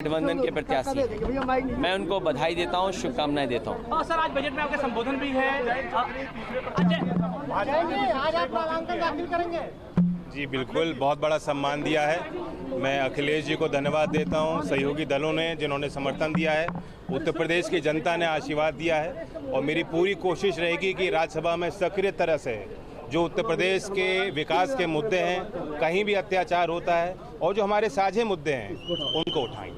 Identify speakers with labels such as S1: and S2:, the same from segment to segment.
S1: गठबंधन के प्रत्याशी हैं। मैं उनको बधाई देता हूँ, शुभकामनाएं देता हूँ।
S2: सर, आज बजट में आपका संबोधन भी है।
S3: आज आप नामांकन दाखिल करेंगे?
S4: जी बिल्कुल, बहुत बड़ा सम्मान दिया है। मैं अखिलेश जी को धन्यवाद देता हूं, सहयोगी दलों ने जिन्होंने समर्थन दिया है, उत्तर प्रदेश की जनता ने आशीर्वाद दिया है और मेरी पूरी कोशिश रहेगी कि राज्यसभा में सक्रिय तरह से जो उत्तर प्रदेश के विकास के मुद्दे हैं, कहीं भी अत्याचार होता है और जो हमारे साझे मुद्दे हैं उनको उठाएंगे।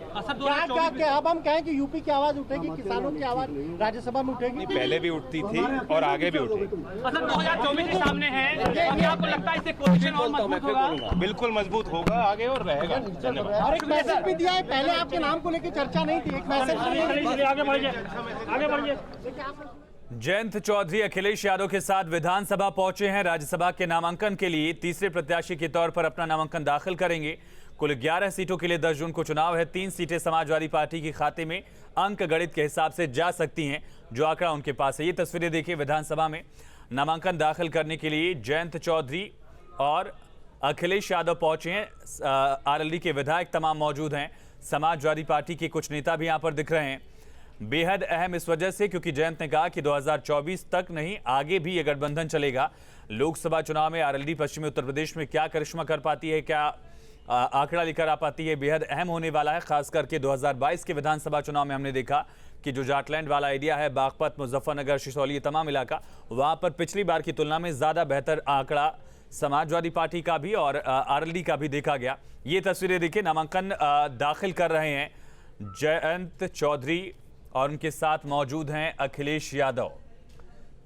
S3: क्या अब हम कहें कि यूपी की आवाज उठेगी, किसानों की आवाज राज्यसभा में उठेगी?
S4: पहले भी उठती थी और आगे भी उठेगी।
S2: 2024 के सामने है, क्या आपको लगता है इससे कोalition और मजबूत होगा?
S4: बिल्कुल मजबूत होगा, आगे और रहेगा। धन्यवाद।
S3: और एक मैसेज भी दिया है, पहले आपके नाम को लेकर चर्चा नहीं थी, एक मैसेज
S2: आगे बढ़िए।
S5: जयंत चौधरी अखिलेश यादव के साथ विधानसभा पहुंचे हैं। राज्यसभा के नामांकन के लिए तीसरे प्रत्याशी के तौर पर अपना नामांकन दाखिल करेंगे। कुल 11 सीटों के लिए 10 जून को चुनाव है। 3 सीटें समाजवादी पार्टी के खाते में अंक गणित के हिसाब से जा सकती हैं, जो आंकड़ा उनके पास है। ये तस्वीरें देखिए, विधानसभा में नामांकन दाखिल करने के लिए जयंत चौधरी और अखिलेश यादव पहुंचे हैं। आरएलडी के विधायक तमाम मौजूद हैं। समाजवादी पार्टी के कुछ नेता भी यहाँ पर दिख रहे हैं। बेहद अहम इस वजह से क्योंकि जयंत ने कहा कि 2024 तक नहीं, आगे भी ये गठबंधन चलेगा। लोकसभा चुनाव में आरएलडी पश्चिमी उत्तर प्रदेश में क्या करिश्मा कर पाती है, क्या आंकड़ा लेकर आ पाती है, बेहद अहम होने वाला है। खास करके 2022 के विधानसभा चुनाव में हमने देखा कि जो जाटलैंड वाला एरिया है, बागपत, मुजफ्फरनगर, सिसौली, ये तमाम इलाका, वहां पर पिछली बार की तुलना में ज्यादा बेहतर आंकड़ा समाजवादी पार्टी का भी और आरएलडी का भी देखा गया। ये तस्वीरें देखिए, नामांकन दाखिल कर रहे हैं जयंत चौधरी और उनके साथ मौजूद हैं अखिलेश यादव।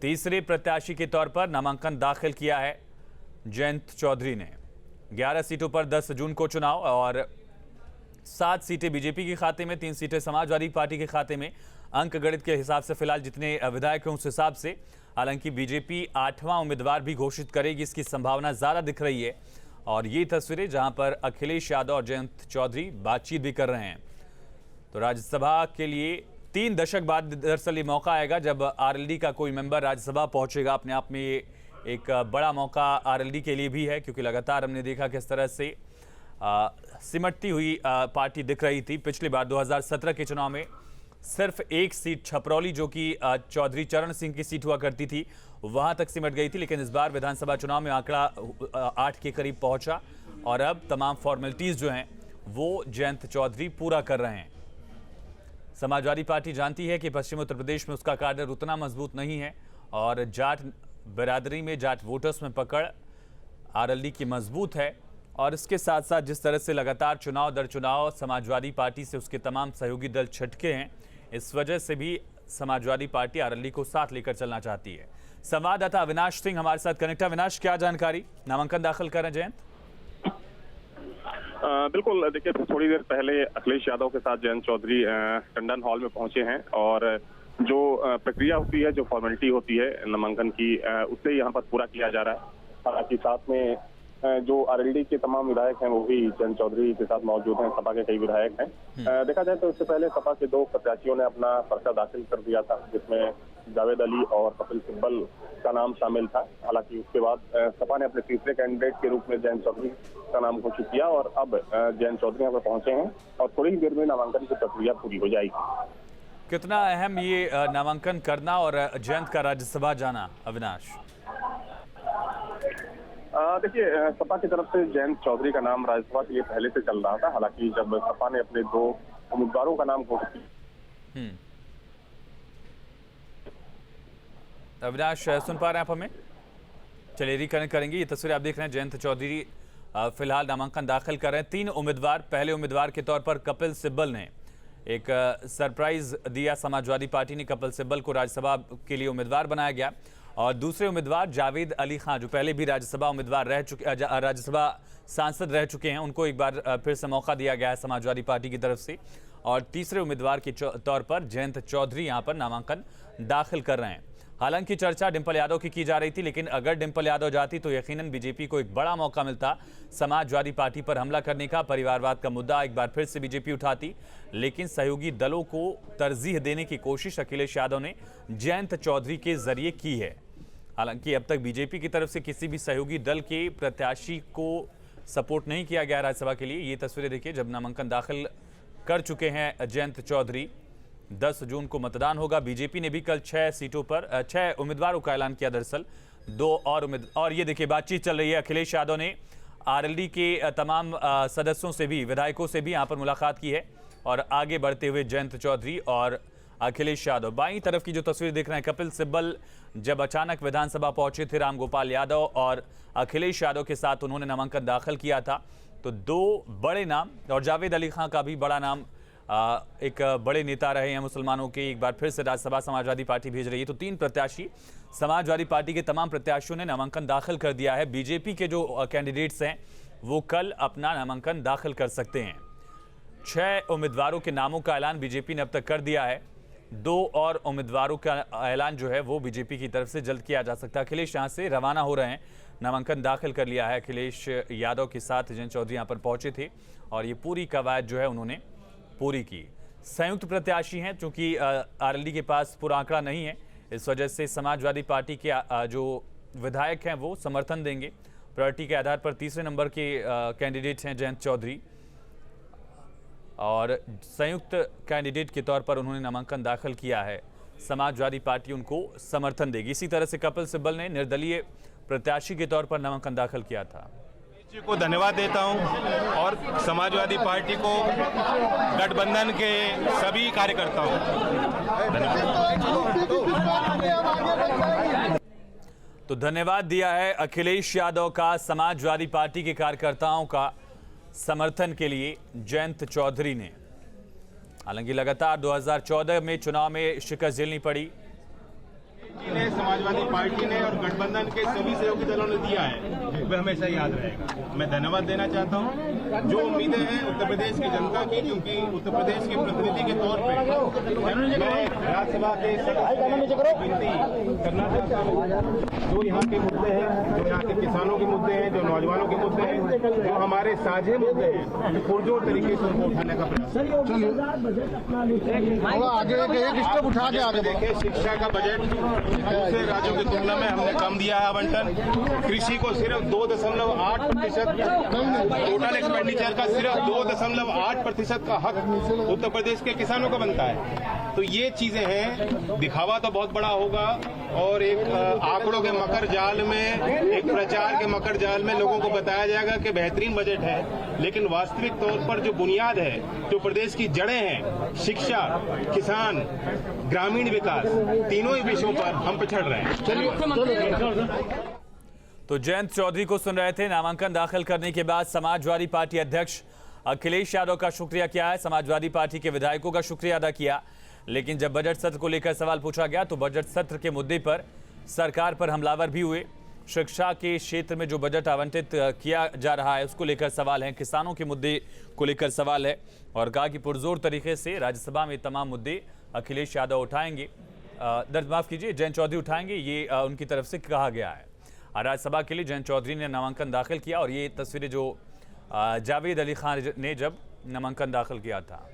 S5: तीसरे प्रत्याशी के तौर पर नामांकन दाखिल किया है जयंत चौधरी ने। 11 सीटों पर 10 जून को चुनाव और 7 सीटें बीजेपी के खाते में, 3 सीटें समाजवादी पार्टी के खाते में। अंक गणित के हिसाब से फिलहाल जितने विधायक हैं उस हिसाब से, हालांकि बीजेपी 8वां उम्मीदवार भी घोषित करेगी, इसकी संभावना ज़्यादा दिख रही है। और ये तस्वीरें जहां पर अखिलेश यादव और जयंत चौधरी बातचीत भी कर रहे हैं। तो राज्यसभा के लिए 3 दशक बाद दरअसल ये मौका आएगा जब आरएलडी का कोई मेंबर राज्यसभा पहुंचेगा। अपने आप में ये एक बड़ा मौका आरएलडी के लिए भी है, क्योंकि लगातार हमने देखा किस तरह से सिमटती हुई पार्टी दिख रही थी। पिछली बार 2017 के चुनाव में सिर्फ एक सीट छपरौली, जो कि चौधरी चरण सिंह की सीट हुआ करती थी, वहां तक सिमट गई थी। लेकिन इस बार विधानसभा चुनाव में आंकड़ा 8 के करीब पहुंचा और अब तमाम फॉर्मेलिटीज जो हैं वो जयंत चौधरी पूरा कर रहे हैं। समाजवादी पार्टी जानती है कि पश्चिमी उत्तर प्रदेश में उसका काडर उतना मजबूत नहीं है और जाट बिरादरी में, जाट वोटर्स में पकड़ आरएलडी की मजबूत है। और इसके साथ साथ जिस तरह से लगातार चुनाव दर चुनाव समाजवादी पार्टी से उसके तमाम सहयोगी दल छटके हैं, इस वजह से भी समाजवादी पार्टी आरएलडी को साथ लेकर चलना चाहती है। संवाददाता अविनाश सिंह हमारे साथ कनेक्ट है। अविनाश, क्या जानकारी? नामांकन दाखिल करें जयंत?
S6: बिल्कुल, देखिए थोड़ी देर पहले अखिलेश यादव के साथ जयंत चौधरी टंडन हॉल में पहुंचे हैं और जो प्रक्रिया होती है, जो फॉर्मेलिटी होती है नामांकन की, उसे यहाँ पर पूरा किया जा रहा है। हालांकि साथ में जो आरएलडी के तमाम विधायक हैं वो भी जयंत चौधरी के साथ मौजूद हैं। सपा के कई विधायक हैं। देखा जाए तो इससे पहले सपा के 2 प्रत्याशियों ने अपना पर्चा दाखिल कर दिया था, जिसमें जावेद अली और कपिल सिब्बल का नाम शामिल था। हालांकि उसके बाद सपा ने अपने तीसरे कैंडिडेट के रूप में जयंत चौधरी का नाम घोषित किया और अब जयंत चौधरी यहाँ पर पहुंचे हैं और थोड़ी ही देर में नामांकन की प्रक्रिया पूरी हो जाएगी।
S5: कितना अहम ये नामांकन करना और जयंत का राज्यसभा जाना, अविनाश?
S6: देखिए, सपा की तरफ से जयंत चौधरी का नाम राज्यसभा के लिए पहले से चल रहा था। हालांकि जब सपा ने अपने 2 उम्मीदवारों का नाम घोषित किया।
S5: अविनाश, सुन पा रहे हैं आप हमें? चलिए रिकनेक्ट करेंगे। ये तस्वीर आप देख रहे हैं, जयंत चौधरी फिलहाल नामांकन दाखिल कर रहे हैं। 3 उम्मीदवार, पहले उम्मीदवार के तौर पर कपिल सिब्बल ने एक सरप्राइज दिया। समाजवादी पार्टी ने कपिल सिब्बल को राज्यसभा के लिए उम्मीदवार बनाया गया और दूसरे उम्मीदवार जावेद अली खान, जो पहले भी राज्यसभा उम्मीदवार रह चुके, राज्यसभा सांसद रह चुके हैं, उनको एक बार फिर से मौका दिया गया है समाजवादी पार्टी की तरफ से। और तीसरे उम्मीदवार के तौर पर जयंत चौधरी यहाँ पर नामांकन दाखिल कर रहे हैं। हालांकि चर्चा डिंपल यादव की जा रही थी, लेकिन अगर डिंपल यादव जाती तो यकीनन बीजेपी को एक बड़ा मौका मिलता समाजवादी पार्टी पर हमला करने का। परिवारवाद का मुद्दा एक बार फिर से बीजेपी उठाती, लेकिन सहयोगी दलों को तरजीह देने की कोशिश अखिलेश यादव ने जयंत चौधरी के जरिए की है। हालांकि अब तक बीजेपी की तरफ से किसी भी सहयोगी दल के प्रत्याशी को सपोर्ट नहीं किया गया राज्यसभा के लिए। ये तस्वीरें देखिए, जब नामांकन दाखिल कर चुके हैं जयंत चौधरी। 10 जून को मतदान होगा। बीजेपी ने भी कल 6 सीटों पर 6 उम्मीदवारों का ऐलान किया। दरअसल 2 और ये देखिए बातचीत चल रही है। अखिलेश यादव ने आरएलडी के तमाम सदस्यों से भी, विधायकों से भी यहाँ पर मुलाकात की है और आगे बढ़ते हुए जयंत चौधरी और अखिलेश यादव। बाईं तरफ की जो तस्वीर देख रहे हैं, कपिल सिब्बल जब अचानक विधानसभा पहुंचे थे रामगोपाल यादव और अखिलेश यादव के साथ उन्होंने नामांकन दाखिल किया था, तो 2 बड़े नाम और जावेद अली खां का भी बड़ा नाम, एक बड़े नेता रहे हैं मुसलमानों के, एक बार फिर से राज्यसभा समाजवादी पार्टी भेज रही है। तो 3 प्रत्याशी, समाजवादी पार्टी के तमाम प्रत्याशियों ने नामांकन दाखिल कर दिया है। बीजेपी के जो कैंडिडेट्स हैं वो कल अपना नामांकन दाखिल कर सकते हैं। 6 उम्मीदवारों के नामों का ऐलान बीजेपी ने अब तक कर दिया है। 2 और उम्मीदवारों का ऐलान जो है वो बीजेपी की तरफ से जल्द किया जा सकता है। अखिलेश यहाँ से रवाना हो रहे हैं, नामांकन दाखिल कर लिया है। अखिलेश यादव के साथ जयंत चौधरी यहाँ पर पहुंचे थे और ये पूरी कवायद जो है उन्होंने पूरी की। संयुक्त प्रत्याशी हैं, चूंकि आरएलडी के पास पूरा आंकड़ा नहीं है, इस वजह से समाजवादी पार्टी के जो विधायक हैं वो समर्थन देंगे। प्रायोरिटी के आधार पर तीसरे नंबर के कैंडिडेट हैं जयंत चौधरी और संयुक्त कैंडिडेट के तौर पर उन्होंने नामांकन दाखिल किया है। समाजवादी पार्टी उनको समर्थन देगी। इसी तरह से कपिल सिब्बल ने निर्दलीय प्रत्याशी के तौर पर नामांकन दाखिल किया था।
S4: को धन्यवाद देता हूं और समाजवादी पार्टी को, गठबंधन के सभी कार्यकर्ताओं
S5: तो धन्यवाद दिया है अखिलेश यादव का समाजवादी पार्टी के कार्यकर्ताओं का समर्थन के लिए जयंत चौधरी ने। हालांकि लगातार 2014 में चुनाव में शिकस्त झेलनी पड़ी।
S4: ने, समाजवादी पार्टी ने और गठबंधन के सभी सहयोगी दलों ने दिया है, वह हमेशा याद रहेगा। मैं धन्यवाद देना चाहता हूं। जो उम्मीदें हैं उत्तर प्रदेश की जनता की, क्योंकि उत्तर प्रदेश के प्रतिनिधि के तौर पर मैं राज्यसभा के विनती करना चाहता हूं। जो यहाँ के मुद्दे हैं, जो यहाँ के किसानों के मुद्दे हैं, जो नौजवानों के मुद्दे हैं, जो हमारे साझे मुद्दे हैं, पुरजोर तरीके से उनको उठाने का प्रयास। आगे उठा के आगे देखिए, शिक्षा का बजट दूसरे राज्यों की तुलना में हमने कम दिया है आवंटन। कृषि को सिर्फ 2.8%, टोटल एक्सपेंडिचर का सिर्फ 2.8% का हक उत्तर प्रदेश के किसानों का बनता है। तो ये चीजें हैं। दिखावा तो बहुत बड़ा होगा और एक आंकड़ों के मकर जाल में, एक प्रचार के मकर जाल में लोगों को बताया जाएगा कि बेहतरीन बजट है, लेकिन वास्तविक तौर पर जो बुनियाद है, जो प्रदेश की जड़ें हैं, शिक्षा, किसान, ग्रामीण विकास, तीनों ही विषयों पर हम पिछड़ रहे हैं। चलिए।
S5: तो जयंत चौधरी को सुन रहे थे। नामांकन दाखिल करने के बाद समाजवादी पार्टी अध्यक्ष अखिलेश यादव का शुक्रिया किया है, समाजवादी पार्टी के विधायकों का शुक्रिया अदा किया। लेकिन जब बजट सत्र को लेकर सवाल पूछा गया तो बजट सत्र के मुद्दे पर सरकार पर हमलावर भी हुए। शिक्षा के क्षेत्र में जो बजट आवंटित किया जा रहा है उसको लेकर सवाल है, किसानों के मुद्दे को लेकर सवाल है और कहा कि पुरजोर तरीके से राज्यसभा में तमाम मुद्दे अखिलेश यादव उठाएंगे, माफ कीजिए जयंत चौधरी उठाएंगे, ये उनकी तरफ से कहा गया है। राज्यसभा के लिए जयंत चौधरी ने नामांकन दाखिल किया और ये तस्वीरें जो जावेद अली खान ने जब नामांकन दाखिल किया था।